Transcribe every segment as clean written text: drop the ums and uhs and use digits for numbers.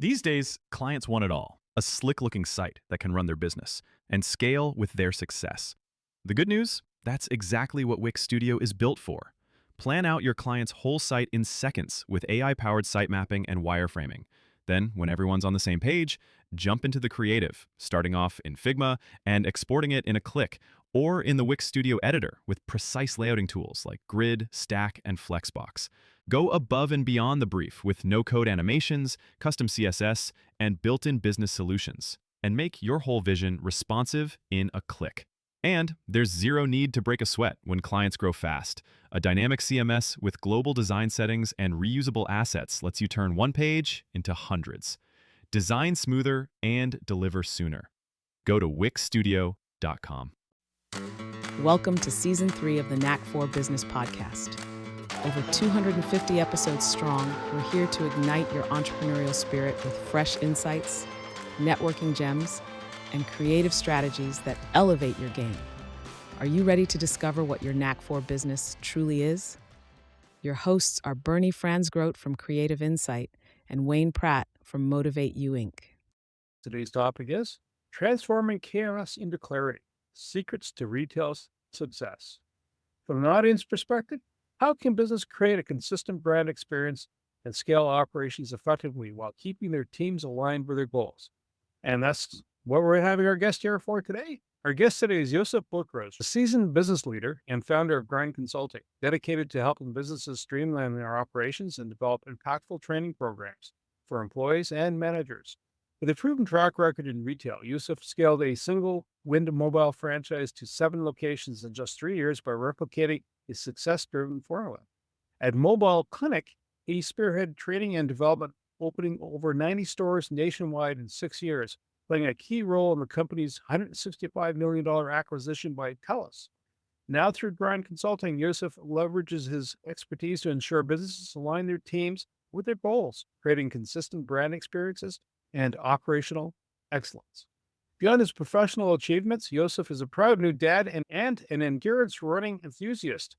These days, clients want it all: a slick-looking site that can run their business and scale with their success. The good news? That's exactly what Wix Studio is built for. Plan out your client's whole site in seconds with AI-powered site mapping and wireframing. Then, when everyone's on the same page, jump into the creative, starting off in Figma and exporting it in a click, or in the Wix Studio editor with precise layouting tools like Grid, Stack, and Flexbox. Go above and beyond the brief with no-code animations, custom CSS, and built-in business solutions, and make your whole vision responsive in a click. And there's zero need to break a sweat when clients grow fast. A dynamic CMS with global design settings and reusable assets lets you turn one page into hundreds. Design smoother and deliver sooner. Go to wixstudio.com. Welcome to Season 3 of the Knack for Business podcast. Over 250 episodes strong, we're here to ignite your entrepreneurial spirit with fresh insights, networking gems, and creative strategies that elevate your game. Are you ready to discover what your Knack for Business truly is? Your hosts are Bernie Franzgrote from Creative Insight and Wayne Pratt from Motivate You Inc. Today's topic is transforming chaos into clarity, secrets to retail success. From an audience perspective, how can business create a consistent brand experience and scale operations effectively while keeping their teams aligned with their goals? And that's what we're having our guest here for today. Our guest today is Youssef Botros, a seasoned business leader and founder of GRND Consulting, dedicated to helping businesses streamline their operations and develop impactful training programs for employees and managers. With a proven track record in retail, Youssef scaled a single Wind mobile franchise to 7 locations in just 3 years by replicating his success-driven formula. At Mobile Klinik, he spearheaded training and development, opening over 90 stores nationwide in 6 years, playing a key role in the company's $165 million acquisition by TELUS. Now through GRND Consulting, Youssef leverages his expertise to ensure businesses align their teams with their goals, creating consistent brand experiences and operational excellence. Beyond his professional achievements, Youssef is a proud new dad and an endurance running enthusiast,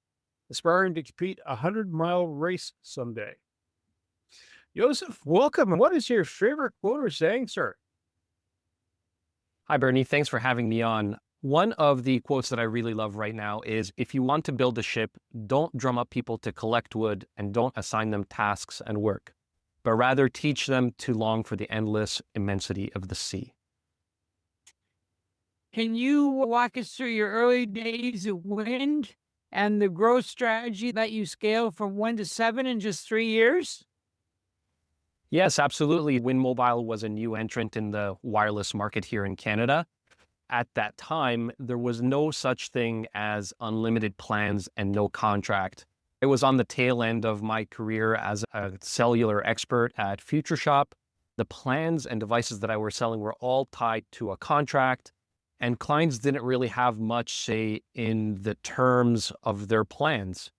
aspiring to compete a 100-mile race someday. Youssef, welcome. What is your favorite quote or saying, sir? Hi, Bernie. Thanks for having me on. One of the quotes that I really love right now is, if you want to build a ship, don't drum up people to collect wood and don't assign them tasks and work, but rather teach them to long for the endless immensity of the sea. Can you walk us through your early days of Wind and the growth strategy that you scaled from 1 to 7 in just 3 years? Yes, absolutely. Wind Mobile was a new entrant in the wireless market here in Canada. At that time, there was no such thing as unlimited plans and no contract. It was on the tail end of my career as a cellular expert at FutureShop. The plans and devices that I was selling were all tied to a contract, and clients didn't really have much say in the terms of their plans.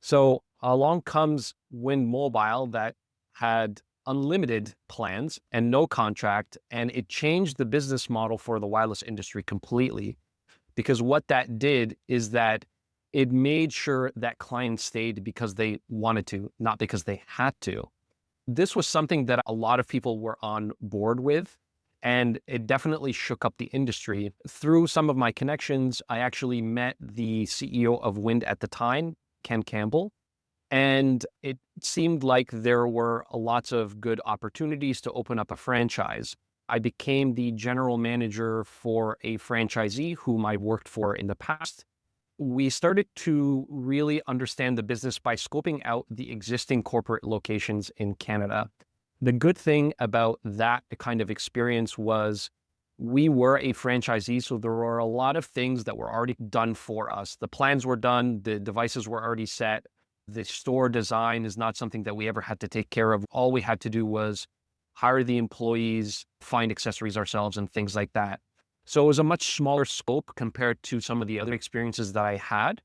So along comes Wind Mobile that had unlimited plans and no contract, and it changed the business model for the wireless industry completely. Because what that did is that it made sure that clients stayed because they wanted to, not because they had to. This was something that a lot of people were on board with, and it definitely shook up the industry. Through some of my connections, I actually met the CEO of Wind at the time, Ken Campbell, and it seemed like there were lots of good opportunities to open up a franchise. I became the general manager for a franchisee whom I worked for in the past. We started to really understand the business by scoping out the existing corporate locations in Canada. The good thing about that kind of experience was we were a franchisee, so there were a lot of things that were already done for us. The plans were done, the devices were already set. The store design is not something that we ever had to take care of. All we had to do was hire the employees, find accessories ourselves, and things like that. So it was a much smaller scope compared to some of the other experiences that I had.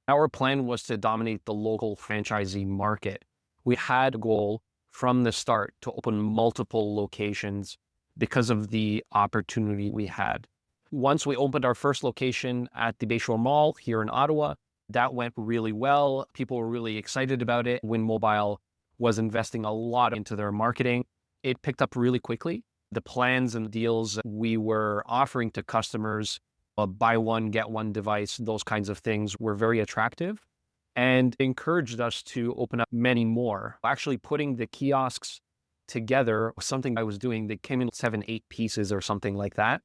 Our plan was to dominate the local franchisee market. We had a goal from the start to open multiple locations because of the opportunity we had. Once we opened our first location at the Bayshore Mall here in Ottawa, that went really well. People were really excited about it. Wind Mobile was investing a lot into their marketing. it picked up really quickly. The plans and deals we were offering to customers, buy one, get one device, those kinds of things were very attractive and encouraged us to open up many more. Actually, putting the kiosks together was something I was doing. They came in 7, 8 pieces or something like that.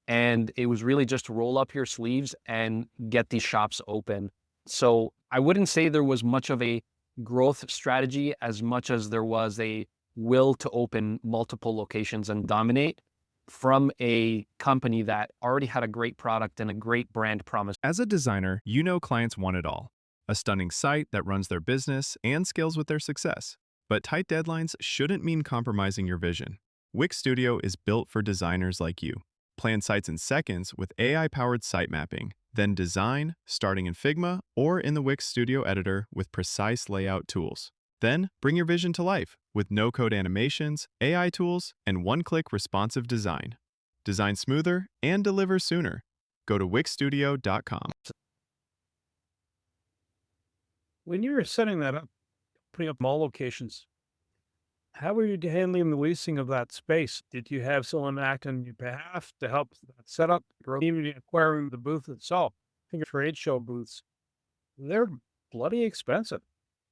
And it was really just roll up your sleeves and get these shops open. So I wouldn't say there was much of a growth strategy as much as there was a will to open multiple locations and dominate from a company that already had a great product and a great brand promise. As a designer, you know clients want it all. A stunning site that runs their business and scales with their success. But tight deadlines shouldn't mean compromising your vision. Wix Studio is built for designers like you. Plan sites in seconds with AI-powered site mapping, then design, starting in Figma or in the Wix Studio editor with precise layout tools. Then bring your vision to life with no-code animations, AI tools, and one-click responsive design. Design smoother and deliver sooner. Go to wixstudio.com. When you were setting that up, putting up mall locations, how were you handling the leasing of that space? Did you have someone act on your behalf to help that setup, or even acquiring the booth itself? I think trade show booths, they're bloody expensive.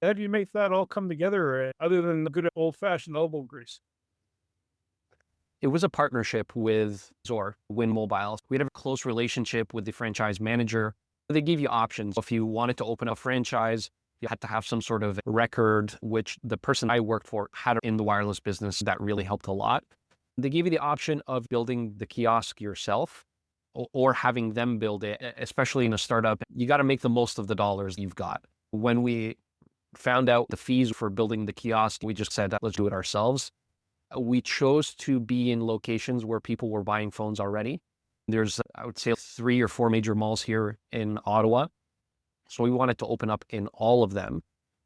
How do you make that all come together, other than the good old-fashioned elbow grease? It was a partnership with Zor, Win Mobile. We had a close relationship with the franchise manager. They gave you options. If you wanted to open a franchise, you had to have some sort of record, which the person I worked for had in the wireless business. That really helped a lot. They gave you the option of building the kiosk yourself or having them build it, especially in a startup. You got to make the most of the dollars you've got. When we found out the fees for building the kiosk, we just said, let's do it ourselves. We chose to be in locations where people were buying phones already. There's, I would say, 3 or 4 major malls here in Ottawa. So we wanted to open up in all of them.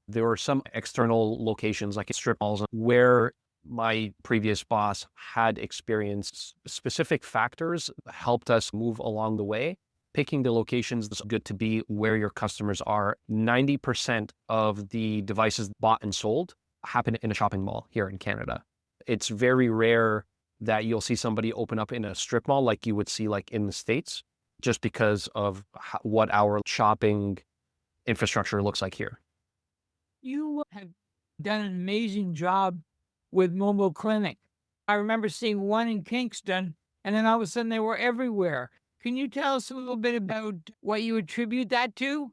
There were some external locations like strip malls where my previous boss had experienced. Specific factors helped us move along the way. Picking the locations is good to be where your customers are. 90% of the devices bought and sold happen in a shopping mall here in Canada. It's very rare that you'll see somebody open up in a strip mall like you would see like in the States, just because of what our shopping infrastructure looks like here. You have done an amazing job with Mobile Klinik. I remember seeing one in Kingston, and then all of a sudden they were everywhere. Can you tell us a little bit about what you attribute that to?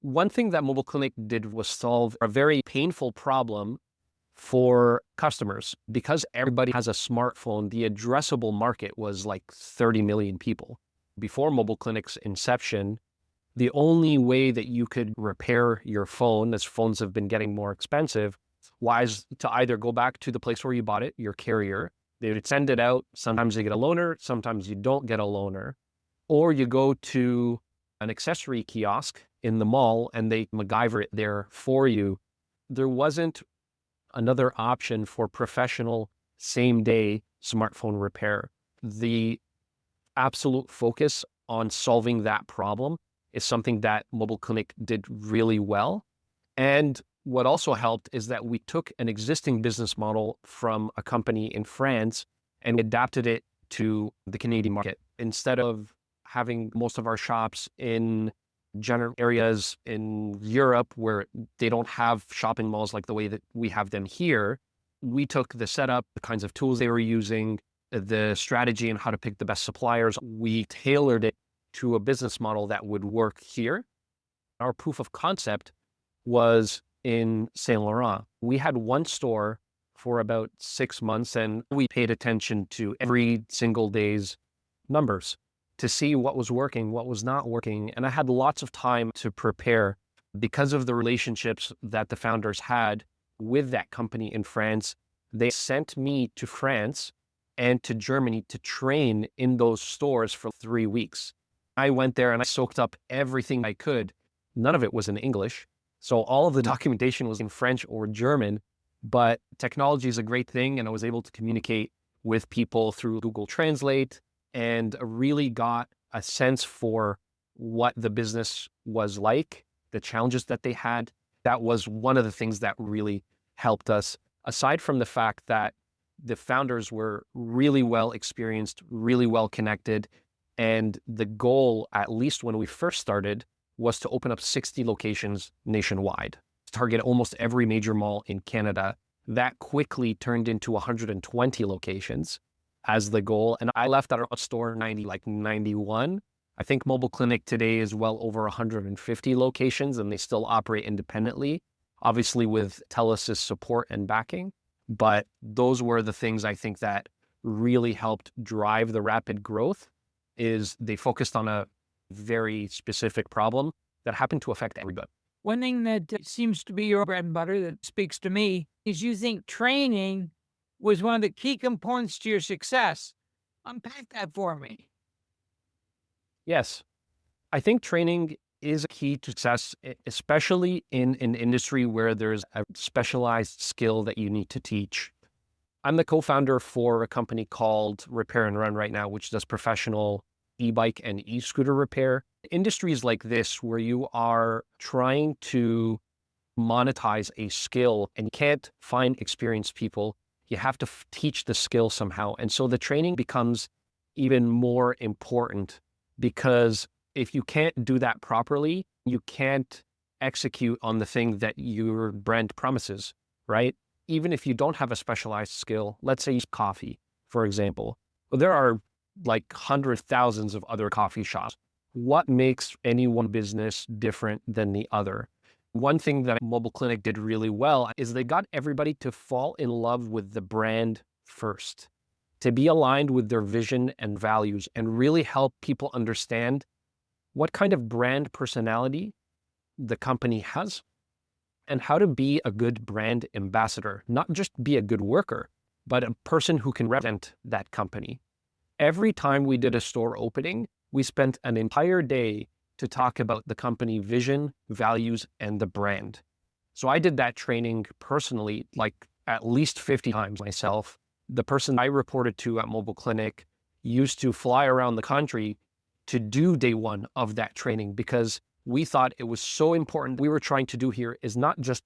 One thing that Mobile Klinik did was solve a very painful problem for customers. Because everybody has a smartphone, the addressable market was like 30 million people. Before Mobile Klinik's inception, the only way that you could repair your phone, as phones have been getting more expensive, was to either go back to the place where you bought it, your carrier. They would send it out. Sometimes you get a loaner, sometimes you don't get a loaner. Or you go to an accessory kiosk in the mall and they MacGyver it there for you. There wasn't another option for professional same-day smartphone repair. The absolute focus on solving that problem is something that Mobile Klinik did really well. And what also helped is that we took an existing business model from a company in France and adapted it to the Canadian market. Instead of having most of our shops in general areas in Europe where they don't have shopping malls like the way that we have them here, we took the setup, the kinds of tools they were using, the strategy and how to pick the best suppliers. We tailored it to a business model that would work here. Our proof of concept was in Saint Laurent. We had one store for about 6 months and we paid attention to every single day's numbers to see what was working, what was not working. And I had lots of time to prepare because of the relationships that the founders had with that company in France. They sent me to France and to Germany to train in those stores for 3 weeks. I went there and I soaked up everything I could. None of it was in English. So all of the documentation was in French or German, but technology is a great thing. And I was able to communicate with people through Google Translate and really got a sense for what the business was like, the challenges that they had. That was one of the things that really helped us aside from the fact that the founders were really well experienced, really well connected, and the goal, at least when we first started, was to open up 60 locations nationwide, target almost every major mall in Canada. That quickly turned into 120 locations as the goal. And I left our store 91. I think Mobile Klinik today is well over 150 locations, and they still operate independently, obviously with TELUS's support and backing. But those were the things I think that really helped drive the rapid growth. Is they focused on a very specific problem that happened to affect everybody. One thing that seems to be your bread and butter that speaks to me is you think training was one of the key components to your success. Unpack that for me. Yes, I think training is a key to success, especially in an industry where there's a specialized skill that you need to teach. I'm the co-founder for a company called Repair and Run right now, which does professional e-bike and e-scooter repair. Industries like this, where you are trying to monetize a skill and you can't find experienced people, you have to teach the skill somehow. And so the training becomes even more important, because if you can't do that properly, you can't execute on the thing that your brand promises, right? Even if you don't have a specialized skill, let's say coffee, for example. Well, there are like hundreds, thousands of other coffee shops. What makes any one business different than the other? One thing that Mobile Klinik did really well is they got everybody to fall in love with the brand first, to be aligned with their vision and values, and really help people understand what kind of brand personality the company has and how to be a good brand ambassador, not just be a good worker, but a person who can represent that company. Every time we did a store opening, we spent an entire day to talk about the company vision, values, and the brand. So I did that training personally, like at least 50 times myself. The person I reported to at Mobile Klinik used to fly around the country to do day one of that training, because we thought it was so important. What we were trying to do here is not just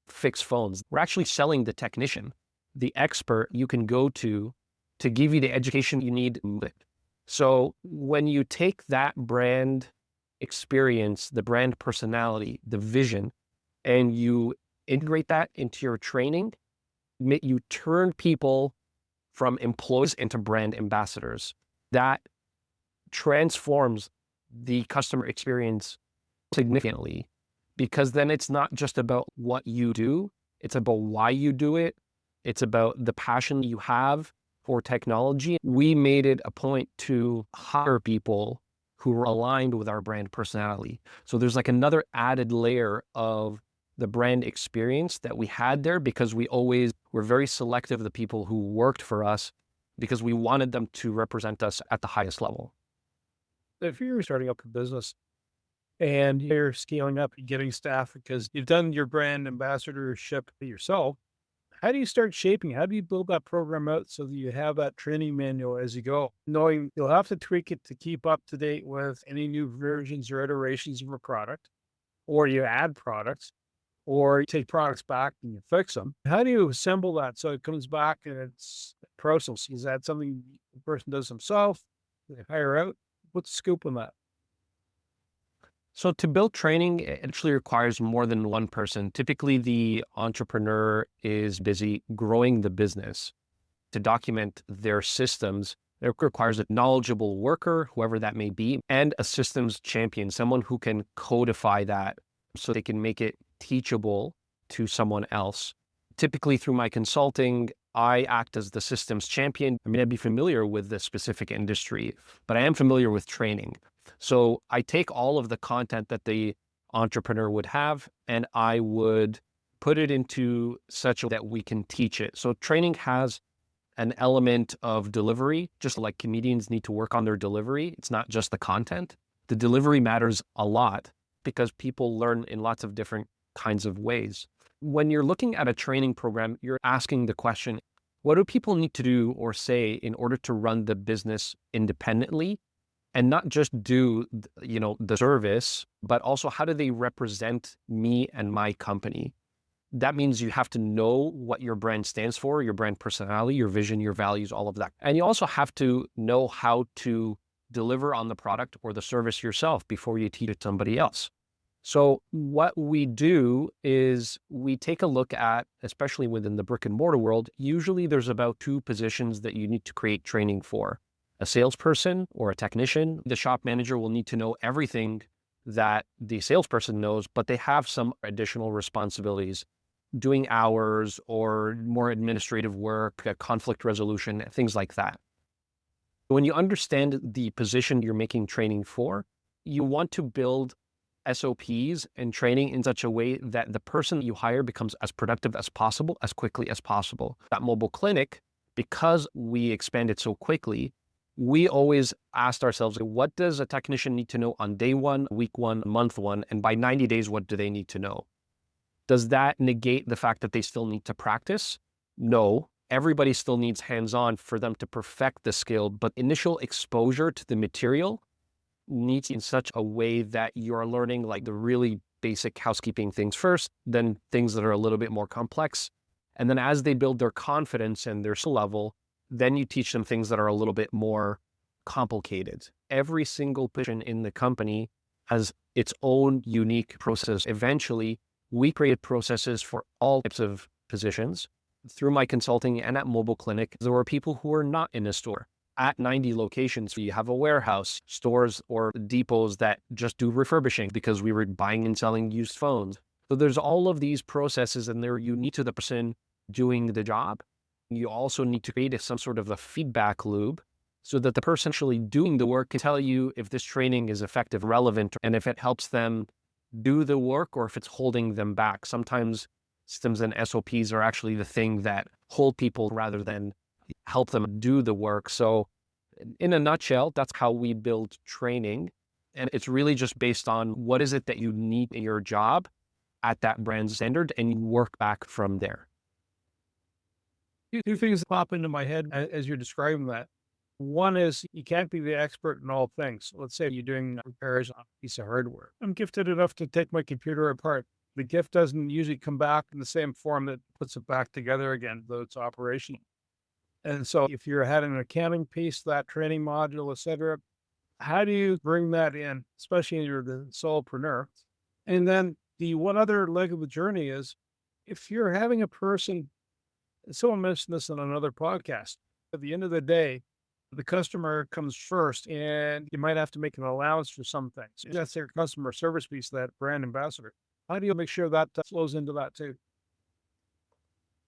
fix phones. We're actually selling the technician, the expert you can go to give you the education you need. So when you take that brand experience, the brand personality, the vision, and you integrate that into your training, you turn people from employees into brand ambassadors. That transforms the customer experience significantly, because then it's not just about what you do, it's about why you do it. It's about the passion you have for technology. We made it a point to hire people who were aligned with our brand personality. So there's like another added layer of the brand experience that we had there, because we always were very selective of the people who worked for us, because we wanted them to represent us at the highest level. If you're starting up a business and you're scaling up and getting staff because you've done your brand ambassadorship yourself, how do you start shaping? How do you build that program out so that you have that training manual as you go, knowing you'll have to tweak it to keep up to date with any new versions or iterations of a product, or you add products, or you take products back and you fix them? How do you assemble that so it comes back and it's a process? Is that something the person does themselves? They hire out? What's the scoop on that? So to build training, it actually requires more than one person. Typically, the entrepreneur is busy growing the business. To document their systems, it requires a knowledgeable worker, whoever that may be, and a systems champion, someone who can codify that so they can make it teachable to someone else. Typically, through my consulting, I act as the systems champion. I may not be familiar with the specific industry, but I am familiar with training. So I take all of the content that the entrepreneur would have, and I would put it into such that we can teach it. So training has an element of delivery, just like comedians need to work on their delivery. It's not just the content. The delivery matters a lot because people learn in lots of different kinds of ways. When you're looking at a training program, you're asking the question, what do people need to do or say in order to run the business independently? And not just do, the service, but also how do they represent me and my company? That means you have to know what your brand stands for, your brand personality, your vision, your values, all of that. And you also have to know how to deliver on the product or the service yourself before you teach it to somebody else. So what we do is we take a look at, especially within the brick and mortar world, usually there's about 2 positions that you need to create training for. A salesperson or a technician. The shop manager will need to know everything that the salesperson knows, but they have some additional responsibilities, doing hours or more administrative work, conflict resolution, things like that. When you understand the position you're making training for, you want to build SOPs and training in such a way that the person you hire becomes as productive as possible, as quickly as possible. At Mobile Klinik, because we expanded so quickly, we always asked ourselves, what does a technician need to know on day 1, week 1, month 1, and by 90 days, what do they need to know? Does that negate the fact that they still need to practice? No. Everybody still needs hands-on for them to perfect the skill, but initial exposure to the material needs in such a way that you're learning like the really basic housekeeping things first, then things that are a little bit more complex. And then as they build their confidence and their skill level, then you teach them things that are a little bit more complicated. Every single position in the company has its own unique process. Eventually, we created processes for all types of positions. Through my consulting and at Mobile Klinik, there were people who were not in a store. At 90 locations, you have a warehouse, stores or depots that just do refurbishing because we were buying and selling used phones. So there's all of these processes and they're unique to the person doing the job. You also need to create some sort of a feedback loop so that the person actually doing the work can tell you if this training is effective, relevant, and if it helps them do the work or if it's holding them back. Sometimes systems and SOPs are actually the thing that hold people rather than help them do the work. So in a nutshell, that's how we build training. And it's really just based on what is it that you need in your job at that brand standard, and you work back from there. 2 things pop into my head as you're describing that. One is you can't be the expert in all things. Let's say you're doing repairs on a piece of hardware. I'm gifted enough to take my computer apart. The gift doesn't usually come back in the same form that puts it back together again, though it's operational. And so if you're had an accounting piece, that training module, et cetera, how do you bring that in, especially if you're the solopreneur? And then the one other leg of the journey is if you're having a person, someone mentioned this in another podcast, at the end of the day, the customer comes first and you might have to make an allowance for some things. That's your customer service piece, that brand ambassador. How do you make sure that flows into that too?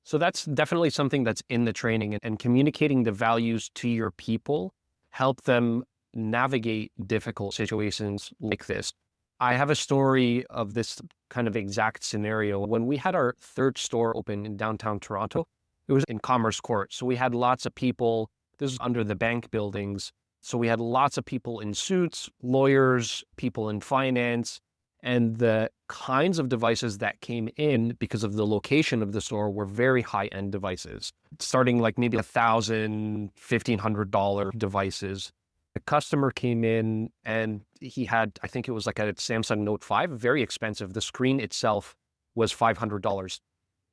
So that's definitely something that's in the training, and communicating the values to your people help them navigate difficult situations like this. I have a story of this kind of exact scenario. When we had our 3rd store open in downtown Toronto, it was in Commerce Court. So we had lots of people, this is under the bank buildings. So we had lots of people in suits, lawyers, people in finance, and the kinds of devices that came in because of the location of the store were very high-end devices, starting like maybe $1,000, $1,500 devices. The customer came in and he had, I think it was like a Samsung Note 5, very expensive. The screen itself was $500.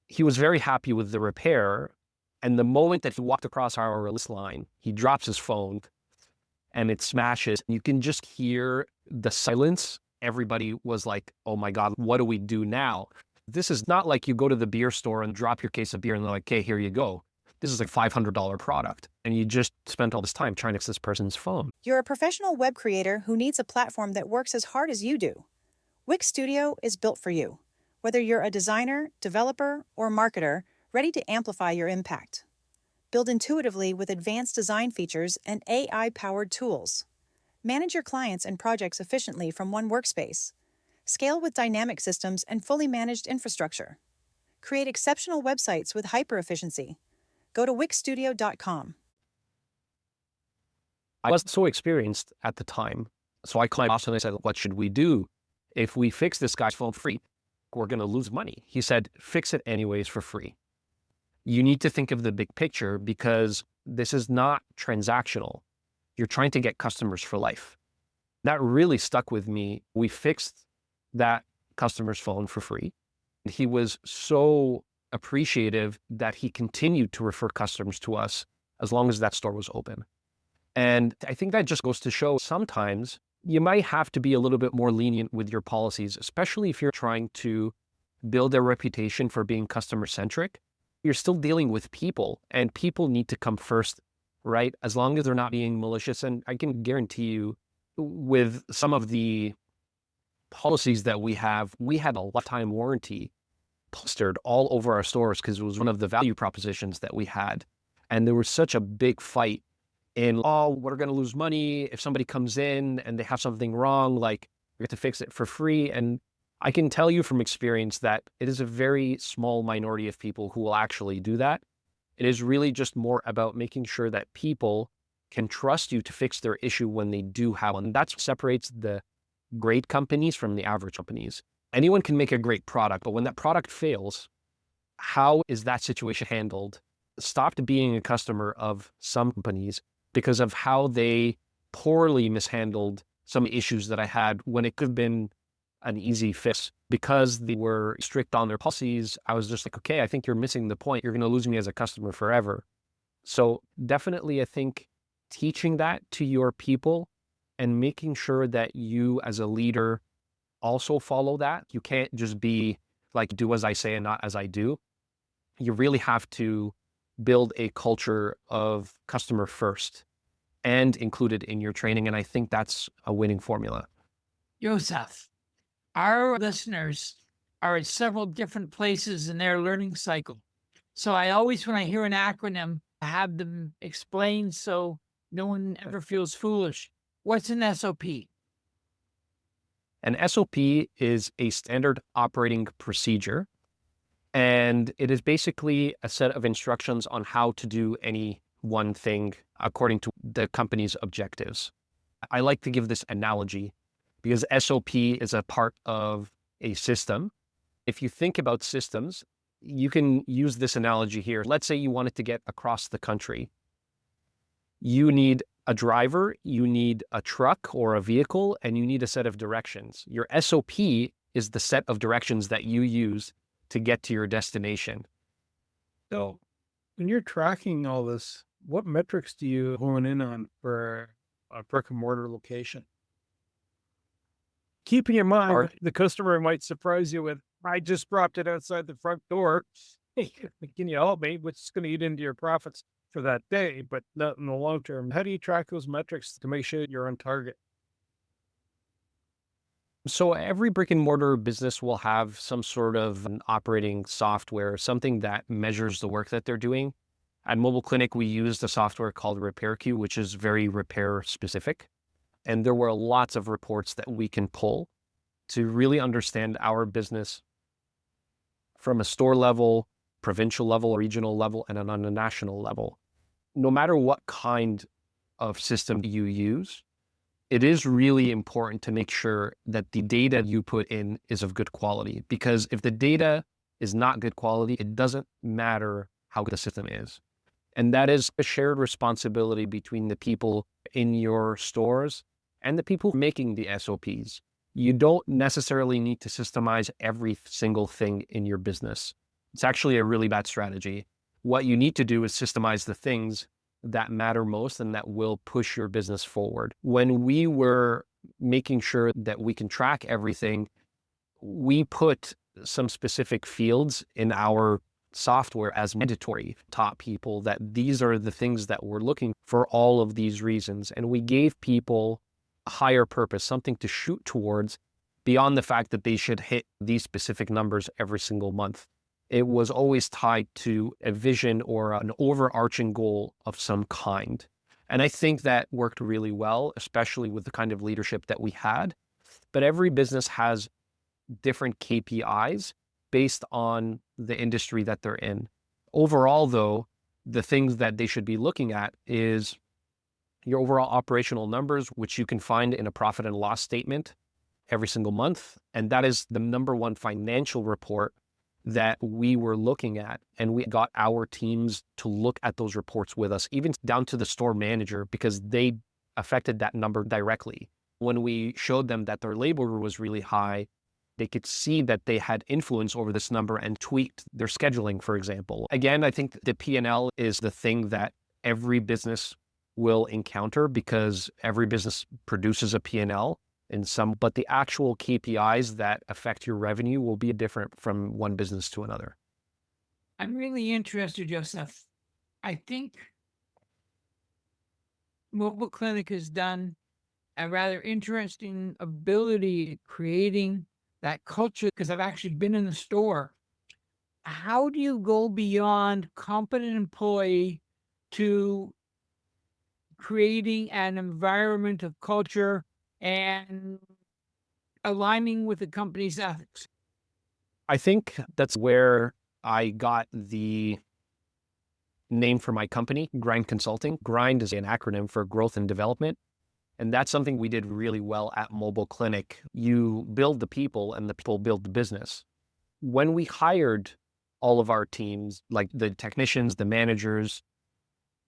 He was very happy with the repair. And the moment that he walked across our list line, he drops his phone and it smashes. You can just hear the silence. Everybody was like, oh my God, what do we do now? This is not like you go to the beer store and drop your case of beer and they're like, okay, here you go. This is a $500 product. And you just spent all this time trying to fix this person's phone. You're a professional web creator who needs a platform that works as hard as you do. Wix Studio is built for you. Whether you're a designer, developer, or marketer, ready to amplify your impact. Build intuitively with advanced design features and AI-powered tools. Manage your clients and projects efficiently from one workspace. Scale with dynamic systems and fully managed infrastructure. Create exceptional websites with hyper-efficiency. Go to wixstudio.com. I was so experienced at the time. So I called my boss and I said, what should we do? If we fix this guy's phone free, we're going to lose money. He said, fix it anyways for free. You need to think of the big picture because this is not transactional. You're trying to get customers for life. That really stuck with me. We fixed that customer's phone for free. He was so appreciative that he continued to refer customers to us as long as that store was open. And I think that just goes to show sometimes you might have to be a little bit more lenient with your policies, especially if you're trying to build a reputation for being customer centric. You're still dealing with people, and people need to come first, right? As long as they're not being malicious. And I can guarantee you, with some of the policies that we have, we had a lifetime warranty plastered all over our stores because it was one of the value propositions that we had. And there was such a big fight in, oh, we're going to lose money if somebody comes in and they have something wrong, like we have to fix it for free. And I can tell you from experience that it is a very small minority of people who will actually do that. It is really just more about making sure that people can trust you to fix their issue when they do have one. That's what separates the great companies from the average companies. Anyone can make a great product, but when that product fails, how is that situation handled? Stopped being a customer of some companies because of how they poorly mishandled some issues that I had when it could have been an easy fix. Because they were strict on their policies, I was just like, okay, I think you're missing the point. You're going to lose me as a customer forever. So definitely, I think teaching that to your people and making sure that you as a leader also follow that. You can't just be like, do as I say and not as I do. You really have to build a culture of customer first and include it in your training. And I think that's a winning formula. Youssef, our listeners are at several different places in their learning cycle. So I always, when I hear an acronym, I have them explain so no one ever feels foolish. What's an SOP? An SOP is a standard operating procedure, and it is basically a set of instructions on how to do any one thing according to the company's objectives. I like to give this analogy because SOP is a part of a system. If you think about systems, you can use this analogy here. Let's say you wanted to get across the country. You need a driver, you need a truck or a vehicle, and you need a set of directions. Your SOP is the set of directions that you use to get to your destination. So when you're tracking all this, what metrics do you hone in on for a brick and mortar location? Keeping in mind, the customer might surprise you with, I just dropped it outside the front door. Hey, can you help me? Which is going to eat into your profits for that day, but not in the long term. How do you track those metrics to make sure you're on target? So every brick and mortar business will have some sort of an operating software, something that measures the work that they're doing. At Mobile Klinik, we used a software called RepairQ, which is very repair specific. And there were lots of reports that we can pull to really understand our business from a store level, provincial level, regional level, and on a national level. No matter what kind of system you use, it is really important to make sure that the data you put in is of good quality. Because if the data is not good quality, it doesn't matter how good the system is. And that is a shared responsibility between the people in your stores and the people making the SOPs. You don't necessarily need to systemize every single thing in your business. It's actually a really bad strategy. What you need to do is systemize the things that matter most and that will push your business forward. When we were making sure that we can track everything, we put some specific fields in our software as mandatory, taught people that these are the things that we're looking for all of these reasons. And we gave people a higher purpose, something to shoot towards beyond the fact that they should hit these specific numbers every single month. It was always tied to a vision or an overarching goal of some kind. And I think that worked really well, especially with the kind of leadership that we had. But every business has different KPIs based on the industry that they're in. Overall, though, the things that they should be looking at is your overall operational numbers, which you can find in a profit and loss statement every single month. And that is the number one financial report that we were looking at. And we got our teams to look at those reports with us, even down to the store manager, because they affected that number directly. When we showed them that their labor was really high, They could see that they had influence over this number and tweaked their scheduling, for example. Again, I think the P&L is the thing that every business will encounter because every business produces a P&L in some, but the actual KPIs that affect your revenue will be different from one business to another. I'm really interested, Youssef. I think Mobile Klinik has done a rather interesting ability at creating that culture because I've actually been in the store. How do you go beyond competent employee to creating an environment of culture and aligning with the company's ethics? I think that's where I got the name for my company, GRND Consulting. GRIND is an acronym for growth and development. And that's something we did really well at Mobile Klinik. You build the people and the people build the business. When we hired all of our teams, like the technicians, the managers,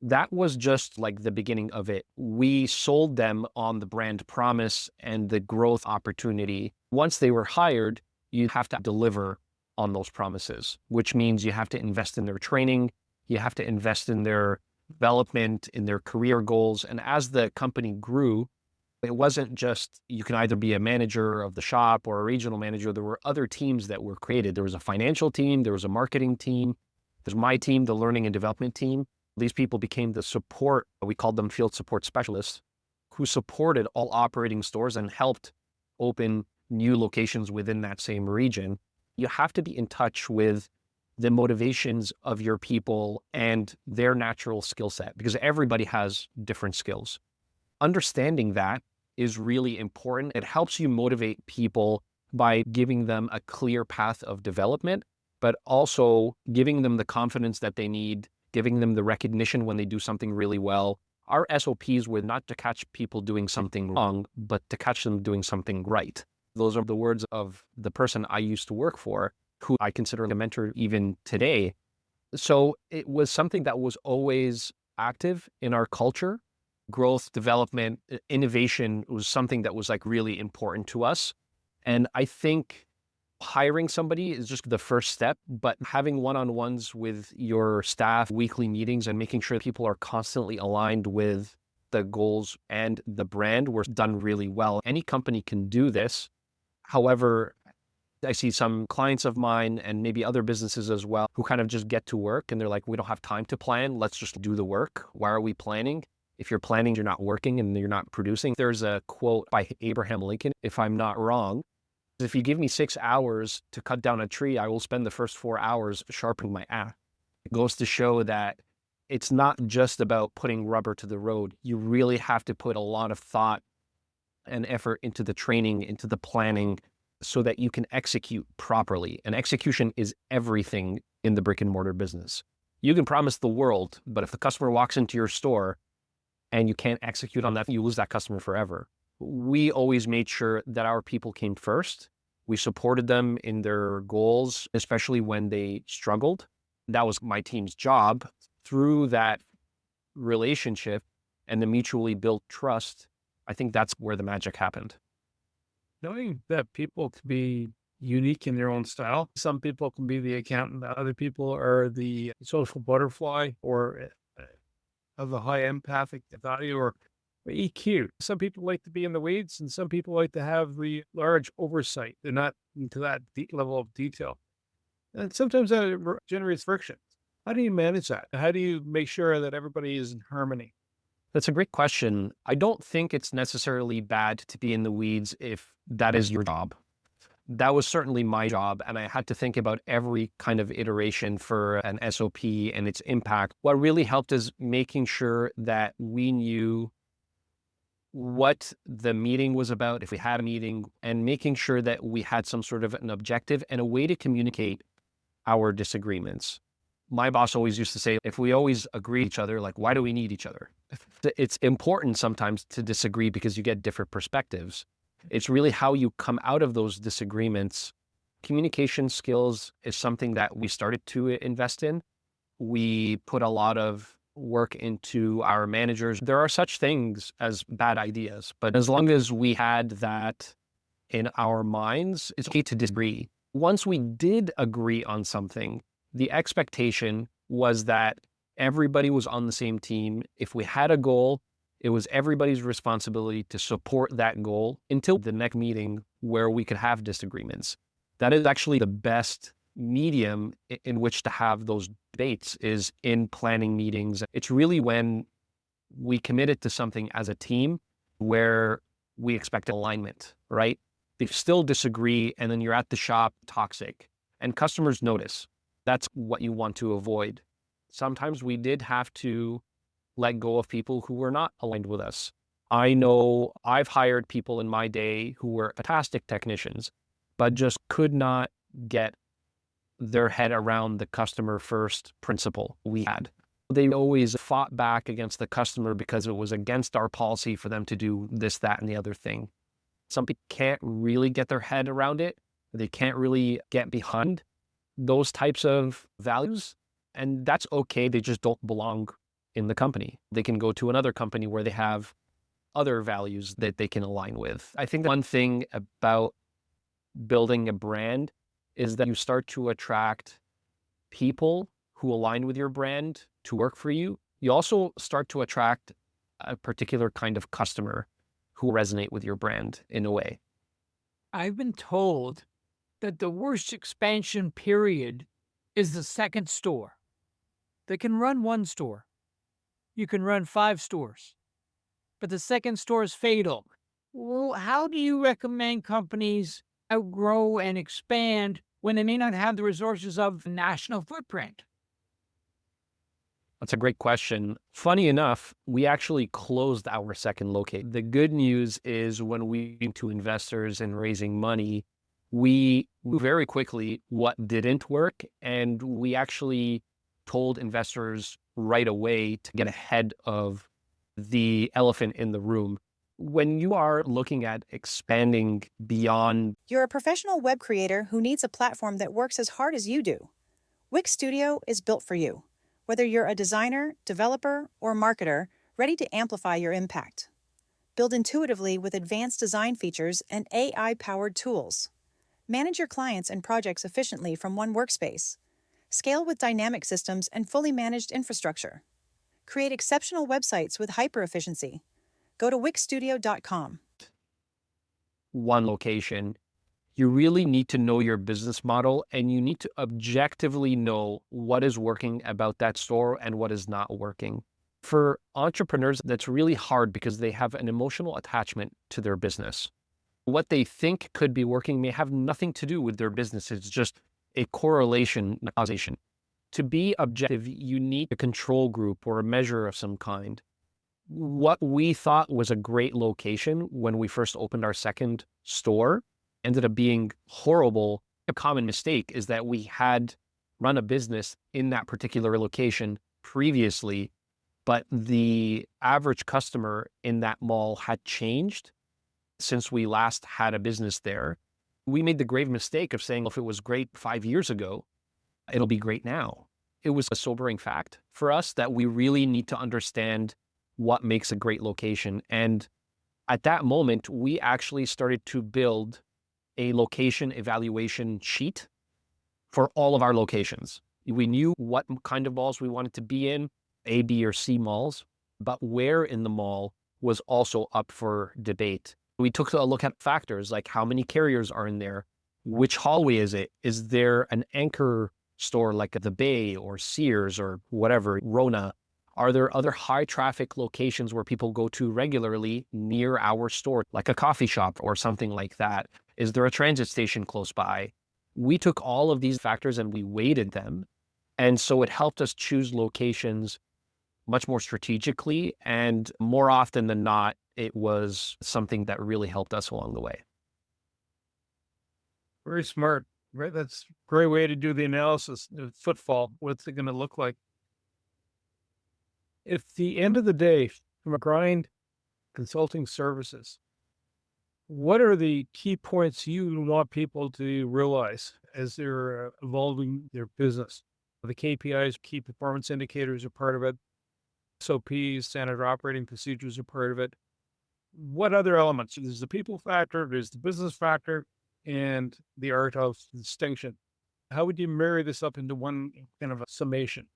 that was just like the beginning of it. We sold them on the brand promise and the growth opportunity. Once they were hired, you have to deliver on those promises, which means you have to invest in their training, you have to invest in their development, in their career goals. And as the company grew, it wasn't just you can either be a manager of the shop or a regional manager. There were other teams that were created. There was a financial team, there was a marketing team, there's my team, the learning and development team. These people became the support, we called them field support specialists, who supported all operating stores and helped open new locations within that same region. You have to be in touch with the motivations of your people and their natural skill set because everybody has different skills. Understanding that is really important. It helps you motivate people by giving them a clear path of development, but also giving them the confidence that they need, giving them the recognition when they do something really well. Our SOPs were not to catch people doing something wrong, but to catch them doing something right. Those are the words of the person I used to work for, who I consider a mentor even today. So it was something that was always active in our culture. Growth, development, innovation was something that was like really important to us. And I think hiring somebody is just the first step, but having one-on-ones with your staff, weekly meetings, and making sure people are constantly aligned with the goals and the brand were done really well. Any company can do this. However, I see some clients of mine and maybe other businesses as well who kind of just get to work and they're like, we don't have time to plan. Let's just do the work. Why are we planning? If you're planning, you're not working and you're not producing. There's a quote by Abraham Lincoln, if I'm not wrong. If you give me 6 hours to cut down a tree, I will spend the first 4 hours sharpening my axe. It goes to show that it's not just about putting rubber to the road. You really have to put a lot of thought and effort into the training, into the planning, so that you can execute properly. And execution is everything in the brick and mortar business. You can promise the world, but if the customer walks into your store and you can't execute on that, you lose that customer forever. We always made sure that our people came first. We supported them in their goals, especially when they struggled. That was my team's job. Through that relationship and the mutually built trust, I think that's where the magic happened. Knowing that people can be unique in their own style. Some people can be the accountant, other people are the social butterfly or of the high empathic value or EQ. Some people like to be in the weeds and some people like to have the large oversight. They're not into that level of detail. And sometimes that generates friction. How do you manage that? How do you make sure that everybody is in harmony? That's a great question. I don't think it's necessarily bad to be in the weeds if that is your job. That was certainly my job, and I had to think about every kind of iteration for an SOP and its impact. What really helped is making sure that we knew what the meeting was about, if we had a meeting, and making sure that we had some sort of an objective and a way to communicate our disagreements. My boss always used to say, if we always agree with each other, like, why do we need each other? It's important sometimes to disagree because you get different perspectives. It's really how you come out of those disagreements. Communication skills is something that we started to invest in. We put a lot of work into our managers. There are such things as bad ideas, but as long as we had that in our minds, it's okay to disagree. Once we did agree on something, the expectation was that everybody was on the same team. If we had a goal, it was everybody's responsibility to support that goal until the next meeting where we could have disagreements. That is actually the best medium in which to have those debates, is in planning meetings. It's really when we committed to something as a team where we expect alignment, right? They still disagree, and then you're at the shop toxic, and customers notice. That's what you want to avoid. Sometimes we did have to let go of people who were not aligned with us. I know I've hired people in my day who were fantastic technicians, but just could not get their head around the customer first principle we had. They always fought back against the customer because it was against our policy for them to do this, that, and the other thing. Some people can't really get their head around it. They can't really get behind those types of values. And that's okay. They just don't belong in the company. They can go to another company where they have other values that they can align with. I think one thing about building a brand is that you start to attract people who align with your brand to work for you. You also start to attract a particular kind of customer who resonate with your brand in a way. I've been told that the worst expansion period is the second store. They can run one store. You can run 5 stores. But the second store is fatal. Well, how do you recommend companies outgrow and expand when they may not have the resources of a national footprint? That's a great question. Funny enough, we actually closed our second location. The good news is when we came to investors and raising money, we knew very quickly what didn't work. And we actually told investors right away to get ahead of the elephant in the room. When you are looking at expanding beyond, You're a professional web creator who needs a platform that works as hard as you do. Wix Studio is built for you. Whether you're a designer, developer, or marketer, ready to amplify your impact. Build intuitively with advanced design features and AI-powered tools. Manage your clients and projects efficiently from one workspace. Scale with dynamic systems and fully managed infrastructure. Create exceptional websites with hyper-efficiency. Go to wixstudio.com. one location, you really need to know your business model, and you need to objectively know what is working about that store and what is not working. For entrepreneurs, that's really hard because they have an emotional attachment to their business. What they think could be working may have nothing to do with their business. It's just a correlation, causation. To be objective, you need a control group or a measure of some kind. What we thought was a great location when we first opened our second store ended up being horrible. A common mistake is that we had run a business in that particular location previously, but the average customer in that mall had changed since we last had a business there. We made the grave mistake of saying, if it was great 5 years ago, it'll be great now. It was a sobering fact for us that we really need to understand what makes a great location. And at that moment, we actually started to build a location evaluation sheet for all of our locations. We knew what kind of malls we wanted to be in, A, B, or C malls, but where in the mall was also up for debate. We took a look at factors like how many carriers are in there, which hallway is it? Is there an anchor store like the Bay or Sears or whatever, Rona? Are there other high traffic locations where people go to regularly near our store, like a coffee shop or something like that? Is there a transit station close by? We took all of these factors and we weighted them. And so it helped us choose locations much more strategically. And more often than not, it was something that really helped us along the way. Very smart, right? That's a great way to do the analysis. The footfall, what's it going to look like? At the end of the day, from a GRND Consulting Services, what are the key points you want people to realize as they're evolving their business? The KPIs, key performance indicators, are part of it. SOPs, standard operating procedures, are part of it. What other elements? There's the people factor, there's the business factor, and the art of distinction. How would you marry this up into one kind of a summation?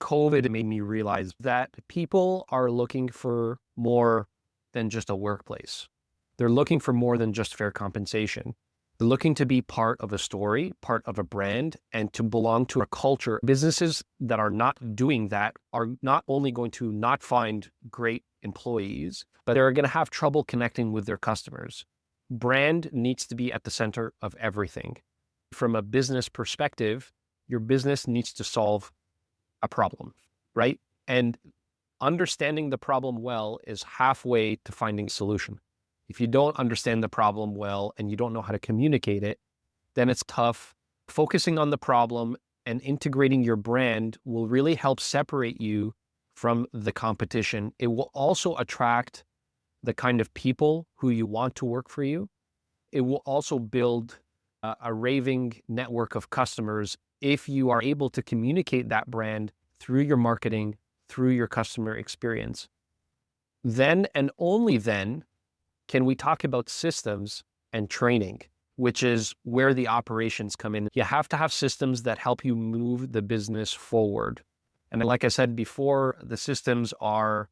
COVID made me realize that people are looking for more than just a workplace. They're looking for more than just fair compensation. They're looking to be part of a story, part of a brand, and to belong to a culture. Businesses that are not doing that are not only going to not find great employees, but they're going to have trouble connecting with their customers. Brand needs to be at the center of everything. From a business perspective, your business needs to solve a problem, right? And understanding the problem well is halfway to finding a solution. If you don't understand the problem well and you don't know how to communicate it, then it's tough. Focusing on the problem and integrating your brand will really help separate you from the competition. It will also attract the kind of people who you want to work for you. It will also build a raving network of customers if you are able to communicate that brand through your marketing, through your customer experience. Then and only then can we talk about systems and training, which is where the operations come in. You have to have systems that help you move the business forward. And like I said before, the systems are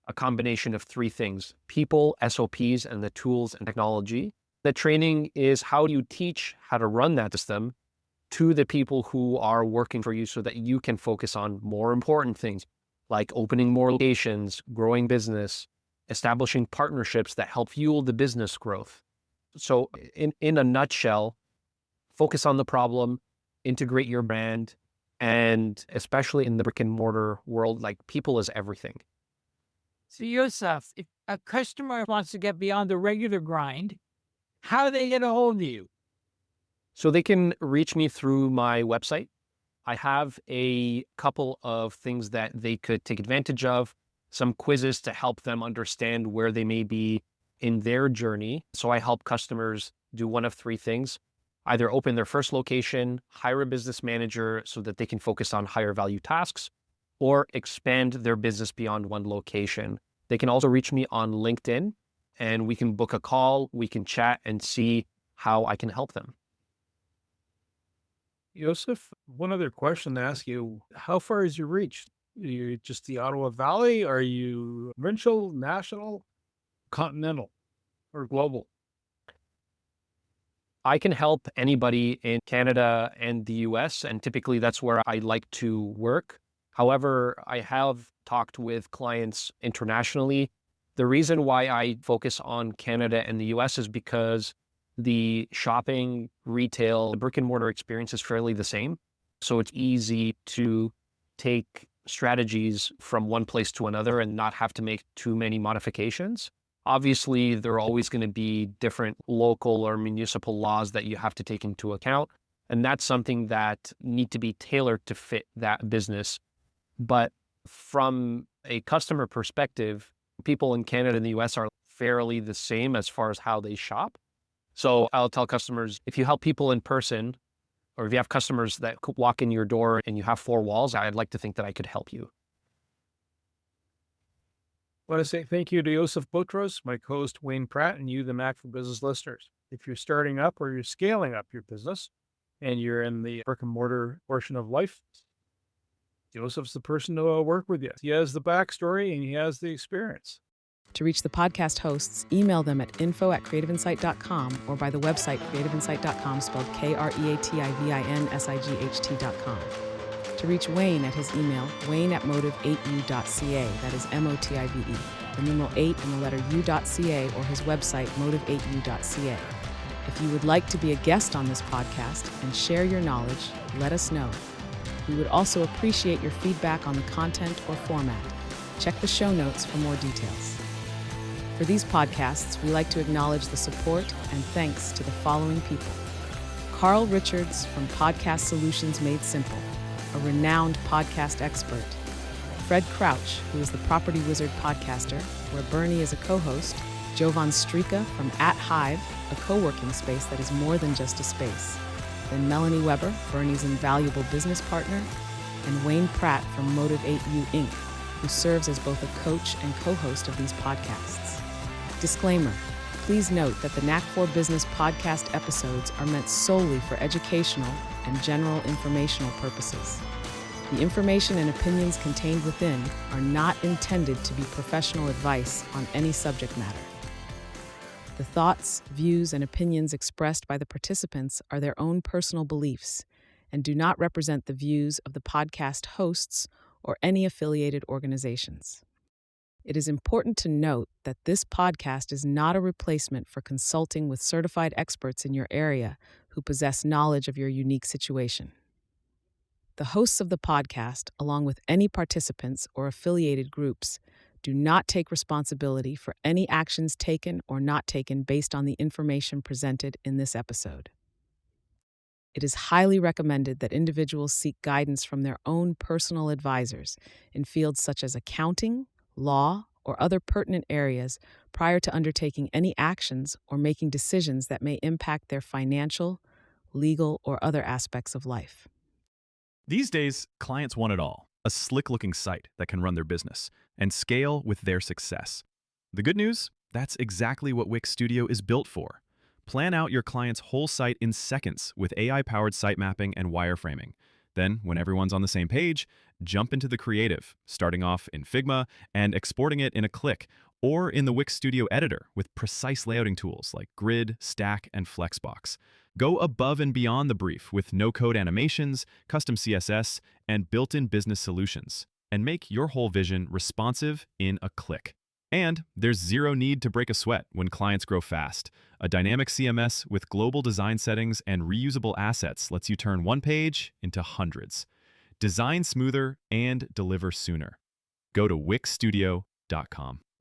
a combination of three things: people, SOPs, and the tools and technology. The training is how you teach how to run that system to the people who are working for you so that you can focus on more important things like opening more locations, growing business, establishing partnerships that help fuel the business growth. So in a nutshell, focus on the problem, integrate your brand, and especially in the brick and mortar world, like people is everything. So, Youssef, if a customer wants to get beyond the regular grind, how do they get a hold of you? So they can reach me through my website. I have a couple of things that they could take advantage of, some quizzes to help them understand where they may be in their journey. So I help customers do one of three things: either open their first location, hire a business manager so that they can focus on higher value tasks, or expand their business beyond one location. They can also reach me on LinkedIn, and we can book a call, we can chat and see how I can help them. Youssef, one other question to ask you. How far is your reach? Are you just the Ottawa Valley? Are you provincial, national, continental, or global? I can help anybody in Canada and the US, and typically that's where I like to work. However, I have talked with clients internationally. The reason why I focus on Canada and the US is because the shopping, retail, the brick and mortar experience is fairly the same. So it's easy to take strategies from one place to another and not have to make too many modifications. Obviously, there are always going to be different local or municipal laws that you have to take into account. And that's something that need to be tailored to fit that business. But from a customer perspective, people in Canada and the US are fairly the same as far as how they shop. So I'll tell customers, if you help people in person, or if you have customers that walk in your door and you have four walls, I'd like to think that I could help you. I want to say thank you to Youssef Botros, my co-host Wayne Pratt, and you, the Knack for Business listeners. If you're starting up or you're scaling up your business and you're in the brick and mortar portion of life, Youssef's the person to work with you. He has the backstory and he has the experience. To reach the podcast hosts, email them at info@creativeinsight.com or by the website creativeinsight.com, spelled KREATIVINSIGHT.com. To reach Wayne at his email, wayne@motive8u.ca, that is MOTIVE, the numeral 8 and the letter u.ca, or his website, motive8u.ca. If you would like to be a guest on this podcast and share your knowledge, let us know. We would also appreciate your feedback on the content or format. Check the show notes for more details. For these podcasts, we like to acknowledge the support and thanks to the following people: Carl Richards from Podcast Solutions Made Simple, a renowned podcast expert; Fred Crouch, who is the Property Wizard podcaster, where Bernie is a co-host; Jovan Strika from @Hive, a co-working space that is more than just a space; then Melanie Weber, Bernie's invaluable business partner; and Wayne Pratt from Motive8U Inc., who serves as both a coach and co-host of these podcasts. Disclaimer. Please note that the Knack for Business podcast episodes are meant solely for educational and general informational purposes. The information and opinions contained within are not intended to be professional advice on any subject matter. The thoughts, views, and opinions expressed by the participants are their own personal beliefs and do not represent the views of the podcast hosts or any affiliated organizations. It is important to note that this podcast is not a replacement for consulting with certified experts in your area who possess knowledge of your unique situation. The hosts of the podcast, along with any participants or affiliated groups, do not take responsibility for any actions taken or not taken based on the information presented in this episode. It is highly recommended that individuals seek guidance from their own personal advisors in fields such as accounting, law, or other pertinent areas prior to undertaking any actions or making decisions that may impact their financial, legal, or other aspects of life. These days, clients want it all. A slick-looking site that can run their business and scale with their success. The good news? That's exactly what Wix Studio is built for. Plan out your client's whole site in seconds with AI-powered site mapping and wireframing. Then, when everyone's on the same page, jump into the creative, starting off in Figma and exporting it in a click, or in the Wix Studio editor with precise layouting tools like Grid, Stack, and Flexbox. Go above and beyond the brief with no-code animations, custom CSS, and built-in business solutions, and make your whole vision responsive in a click. And there's zero need to break a sweat when clients grow fast. A dynamic CMS with global design settings and reusable assets lets you turn one page into hundreds. Design smoother and deliver sooner. Go to wixstudio.com.